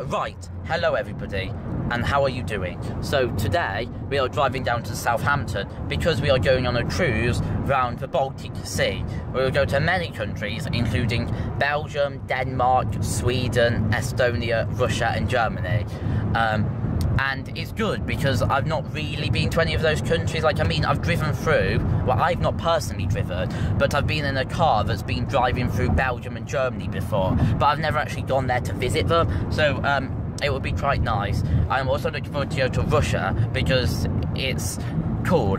Right, hello everybody, and how are you doing? So today we are driving down to Southampton because we are going on a cruise round the Baltic Sea. We will go to many countries, including Belgium, Denmark, Sweden, Estonia, Russia and Germany. And it's good because I've not really been to any of those countries. I've driven through, well, I've not personally driven, but I've been in a car that's been driving through Belgium and Germany before, but I've never actually gone there to visit them, so it would be quite nice. I'm also looking forward to go to Russia because it's cool.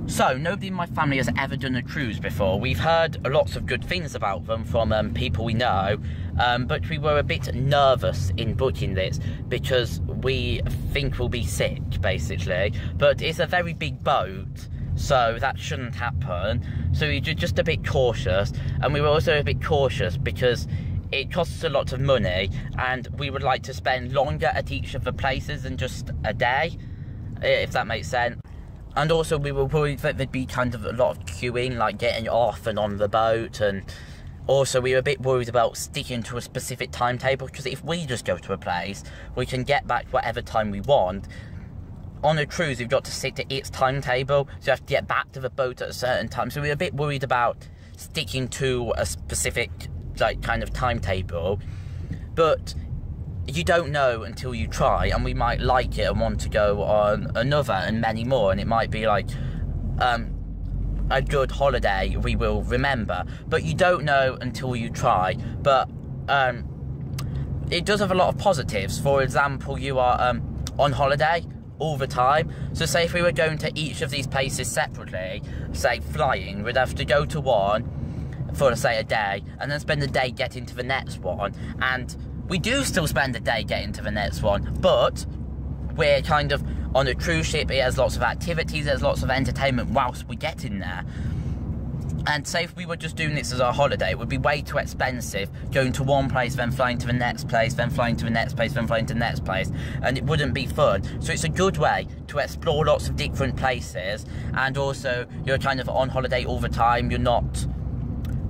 So, nobody in my family has ever done a cruise before. We've heard lots of good things about them from people we know, but we were a bit nervous in booking this because we think we'll be sick, basically. But it's a very big boat, so that shouldn't happen. So we were just a bit cautious, and we were also a bit cautious because it costs a lot of money, and we would like to spend longer at each of the places than just a day, if that makes sense. And also we were worried that there'd be kind of a lot of queuing, like getting off and on the boat, and also we were a bit worried about sticking to a specific timetable, because if we just go to a place, we can get back whatever time we want. On a cruise, you've got to stick to its timetable, so you have to get back to the boat at a certain time, so we were a bit worried about sticking to a specific, kind of timetable. But you don't know until you try, and we might like it and want to go on another and many more, and it might be like a good holiday we will remember. But you don't know until you try. But it does have a lot of positives. For example, you are on holiday all the time. So say if we were going to each of these places separately, say flying, we'd have to go to one for, say, a day, and then spend the day getting to the next one. And we do still spend a day getting to the next one, but we're kind of on a cruise ship. It has lots of activities, there's lots of entertainment whilst we get in there. And say if we were just doing this as our holiday, it would be way too expensive, going to one place, then flying to the next place, then flying to the next place, then flying to the next place, and it wouldn't be fun. So it's a good way to explore lots of different places, and also you're kind of on holiday all the time. You're not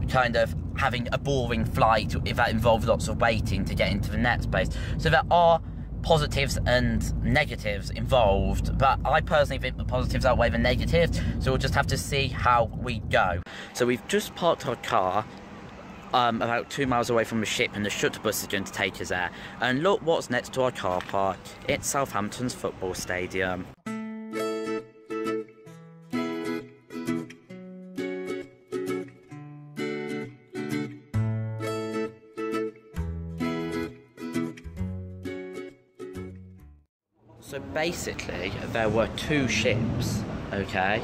kind of having a boring flight if that involves lots of waiting to get into the next place. So there are positives and negatives involved, but I personally think the positives outweigh the negatives, so we'll just have to see how we go. So we've just parked our car about 2 miles away from the ship, and the shuttle bus is going to take us there. And look what's next to our car park. It's Southampton's football stadium. So basically, there were two ships, okay?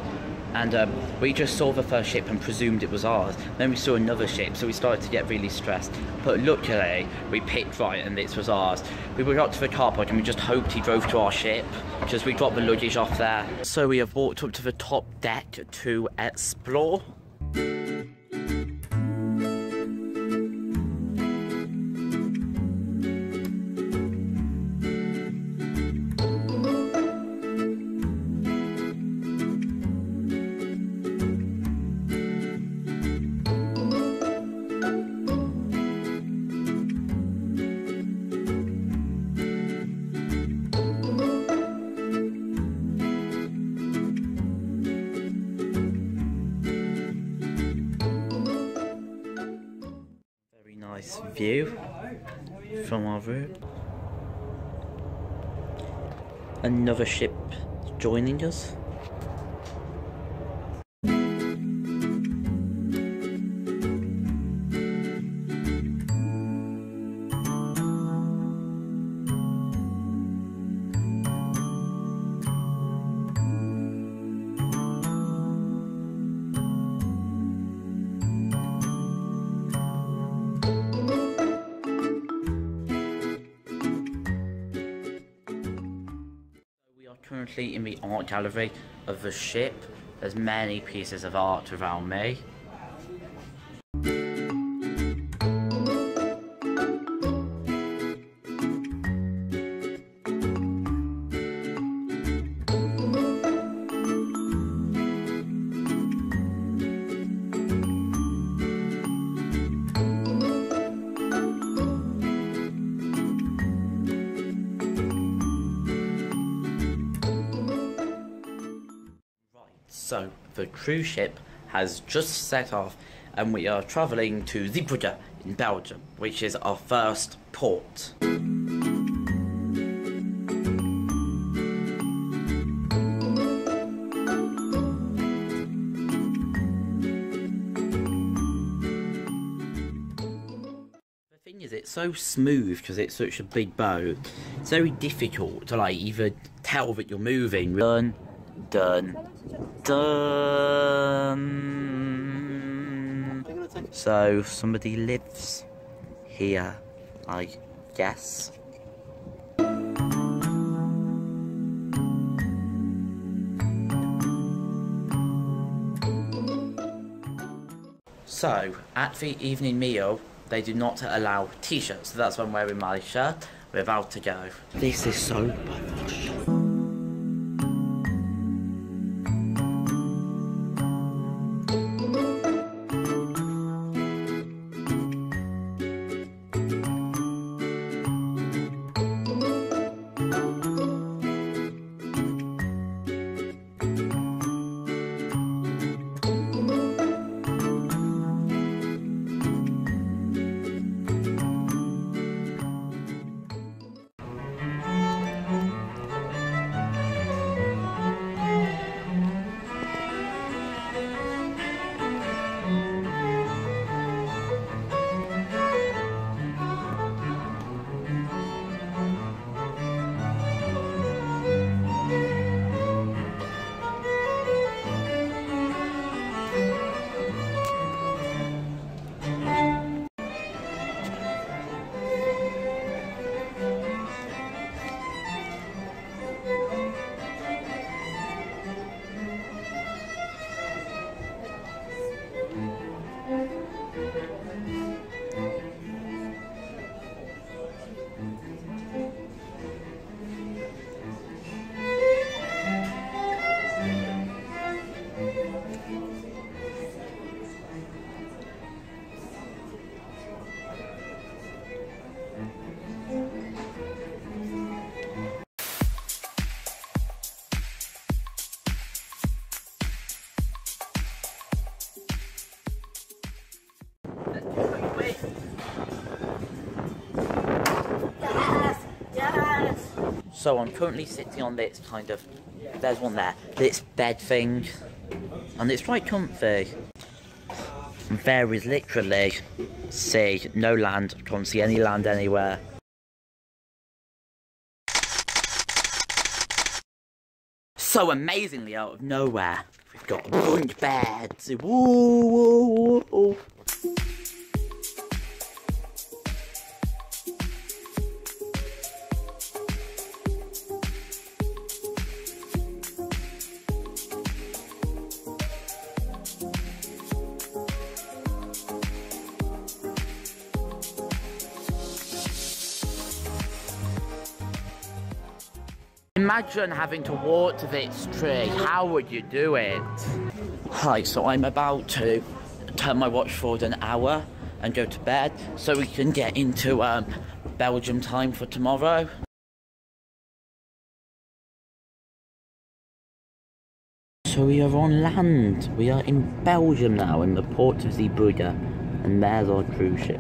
And we just saw the first ship and presumed it was ours. Then we saw another ship, so we started to get really stressed. But luckily, we picked right and this was ours. We got to the car park and we just hoped he drove to our ship, because we dropped the luggage off there. So we have walked up to the top deck to explore. Nice view from our room. Another ship joining us. Currently in the art gallery of the ship. There's many pieces of art around me. So, the cruise ship has just set off and we are travelling to Bruges in Belgium, which is our first port. It's so smooth because it's such a big boat. It's very difficult to like either tell that you're moving. Done. So somebody lives here, I guess. So at the evening meal, they do not allow t-shirts, so that's why I'm wearing my shirt. We're about to go. This is so posh. So I'm currently sitting on this kind of, there's one there, this bed thing, and it's quite comfy. And there is literally sea, no land, can't see any land anywhere. So amazingly out of nowhere, we've got bunk beds. Woo, woo, woo. Imagine having to walk to this tree. How would you do it? Hi, so I'm about to turn my watch forward an hour and go to bed so we can get into Belgium time for tomorrow. So we are on land. We are in Belgium now, in the port of Bruges, and there's our cruise ship.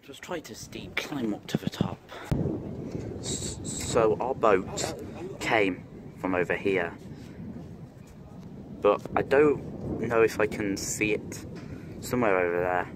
Just try to steep climb up to the top. So our boat came from over here, but I don't know if I can see it. Somewhere over there.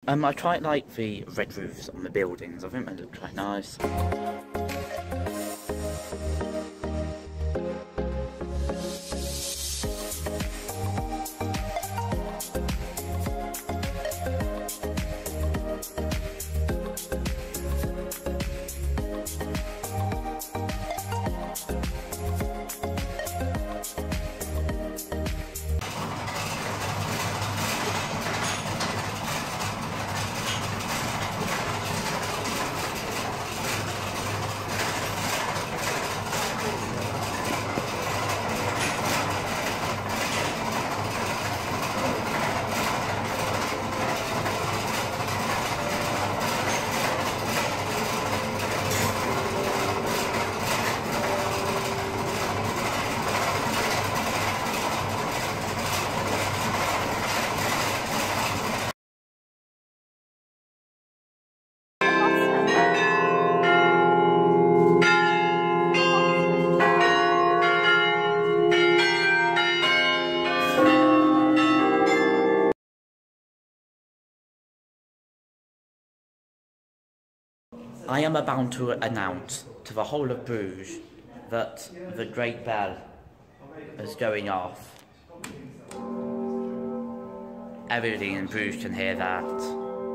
I quite like the red roofs on the buildings. I think they look quite nice. I am about to announce to the whole of Bruges that the Great Bell is going off. Everybody in Bruges can hear that.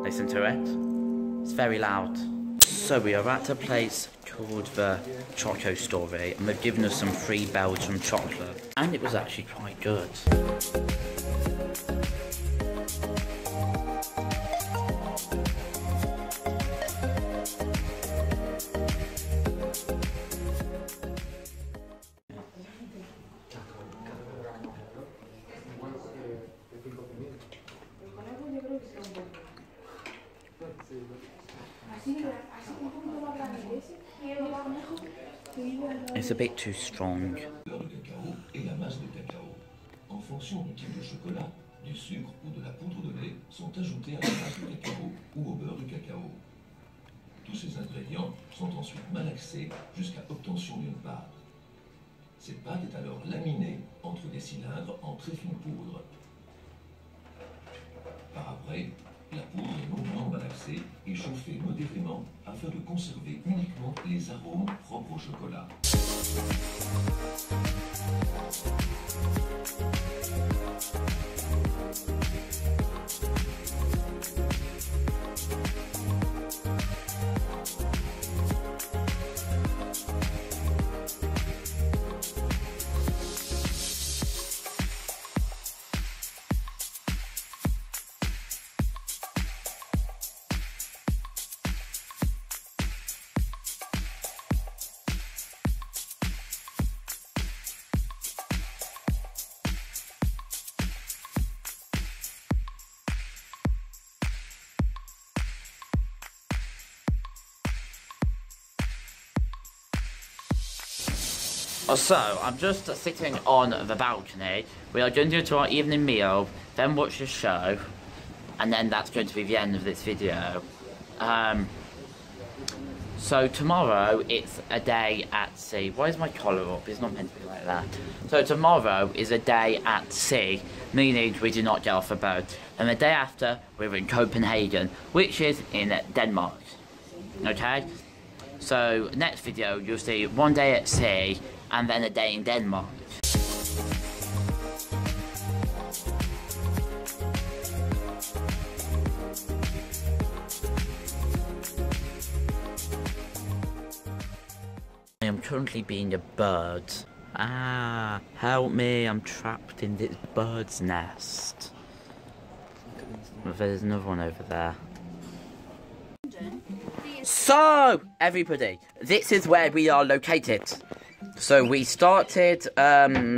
Listen to it. It's very loud. So we are at a place called the Choco Story, and they've given us some free Belgium chocolate. And it was actually quite good. It's a bit too strong. Beurre de cacao et la masse de cacao. En fonction du type de chocolat, du sucre ou de la poudre de lait sont ajoutés à la masse de cacao ou au beurre de cacao. Tous ces ingrédients sont ensuite malaxés jusqu'à obtention d'une pâte. Cette pâte est alors laminée entre des cylindres en très fine poudre. Par après, la poudre est longuement malaxée et chauffée modérément afin de conserver uniquement les arômes propres au chocolat. So, I'm just sitting on the balcony. We are going to go to our evening meal, then watch the show, and then that's going to be the end of this video. So tomorrow, it's a day at sea. Why is my collar up? It's not meant to be like that. So tomorrow is a day at sea, meaning we do not get off a boat. And the day after, we're in Copenhagen, which is in Denmark. Okay? So, next video, you'll see one day at sea, and then a day in Denmark. I am currently being a bird. Ah, help me, I'm trapped in this bird's nest. There's another one over there. So, everybody, this is where we are located. So we started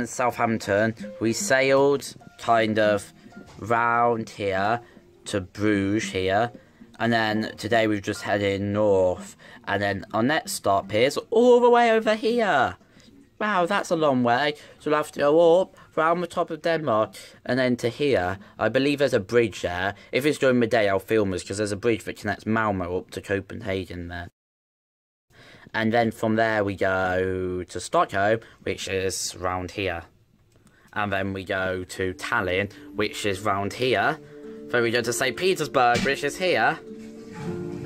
Southampton. We sailed kind of round here to Bruges here. And then today we've just headed north. And then our next stop is all the way over here. Wow, that's a long way. So we'll have to go up, round the top of Denmark, and then to here. I believe there's a bridge there. If it's during the day, I'll film this, because there's a bridge that connects Malmo up to Copenhagen there. And then from there we go to Stockholm, which is round here. And then we go to Tallinn, which is round here. Then we go to St. Petersburg, which is here.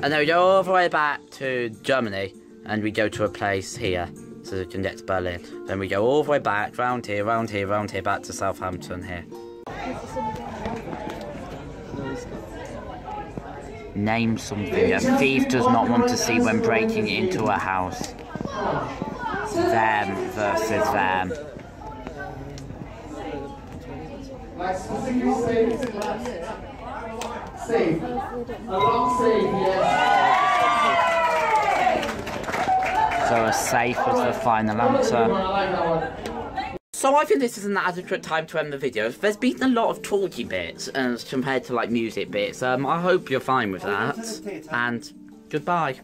And then we go all the way back to Germany, and we go to a place here. So we can get to Berlin. Then we go all the way back, round here, round here, round here, back to Southampton here. Name something a thief does not want to see when breaking into a house. Them versus them. Safe. A long safe, yes. So a safe was the final answer. So I think this is an adequate time to end the video. There's been a lot of talky bits as compared to like music bits. I hope you're fine with that. And goodbye.